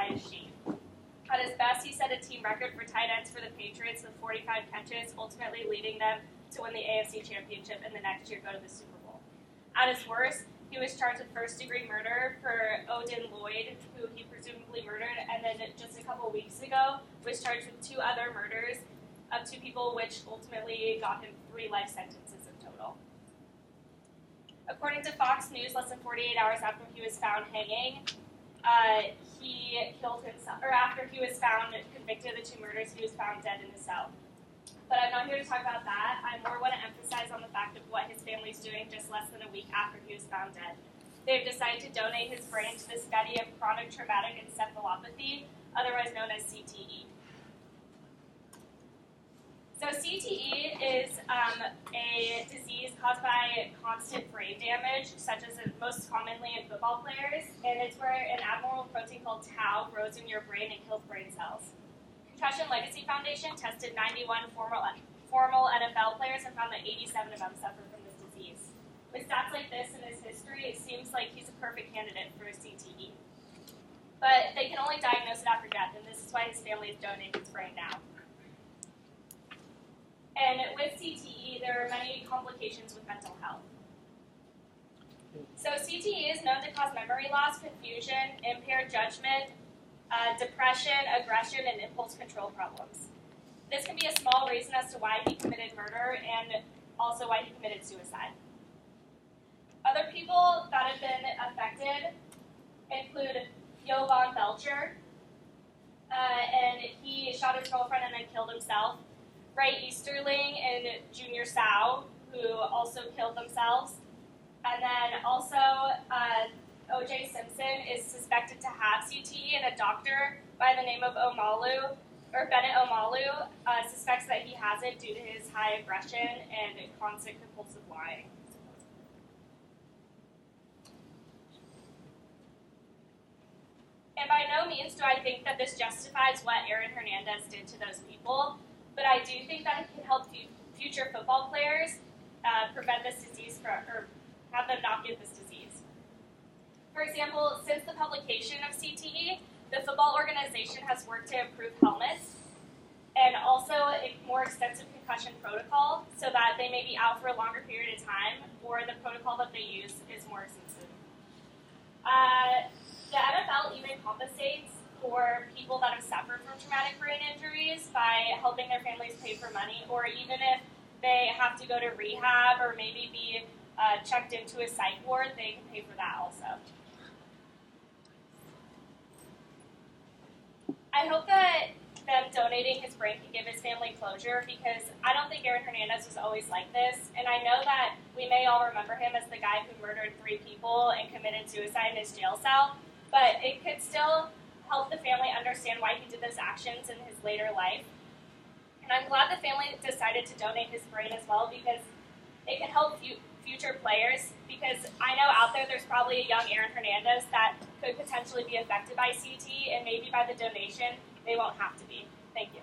his sheet. At his best, he set a team record for tight ends for the Patriots with 45 catches, ultimately leading them to win the AFC Championship and the next year go to the Super Bowl. At his worst, he was charged with first-degree murder for Odin Lloyd, who he presumably murdered, and then just a couple weeks ago was charged with 2 other murders of 2 people, which ultimately got him 3 life sentences in total. According to Fox News, less than 48 hours after he was found hanging, he killed himself, or after he was found convicted of the 2 murders, he was found dead in his cell. But I'm not here to talk about that. I more want to emphasize on the fact of what his family is doing just less than a week after he was found dead. They've decided to donate his brain to the study of chronic traumatic encephalopathy, otherwise known as CTE. So CTE is a disease caused by constant brain damage, such as most commonly in football players, and it's where an abnormal protein called tau grows in your brain and kills brain cells. Concussion Legacy Foundation tested 91 formal NFL players and found that 87 of them suffer from this disease. With stats like this in his history, it seems like he's a perfect candidate for CTE. But they can only diagnose it after death, and this is why his family is donating his brain now. And with CTE, there are many complications with mental health. So CTE is known to cause memory loss, confusion, impaired judgment, depression, aggression, and impulse control problems. This can be a small reason as to why he committed murder and also why he committed suicide. Other people that have been affected include Jovan Belcher, and he shot his girlfriend and then killed himself. Ray Easterling and Junior Sau, who also killed themselves. And then also O.J. Simpson is suspected to have CTE, and a doctor by the name of Bennett Omalu, suspects that he has it due to his high aggression and constant compulsive lying. And by no means do I think that this justifies what Aaron Hernandez did to those people, but I do think that it can help future football players prevent this disease or have them not get this disease. For example, since the publication of CTE, the football organization has worked to improve helmets and also a more extensive concussion protocol so that they may be out for a longer period of time, or the protocol that they use is more extensive. The NFL even compensates for people that have suffered from traumatic brain injuries by helping their families pay for money, or even if they have to go to rehab or maybe be checked into a psych ward, they can pay for that also. I hope that them donating his brain can give his family closure, because I don't think Aaron Hernandez was always like this, and I know that we may all remember him as the guy who murdered 3 people and committed suicide in his jail cell, but it could still help the family understand why he did those actions in his later life. And I'm glad the family decided to donate his brain as well, because it can help future players, because I know out there's probably a young Aaron Hernandez that could potentially be affected by CT, and maybe by the donation, they won't have to be. Thank you.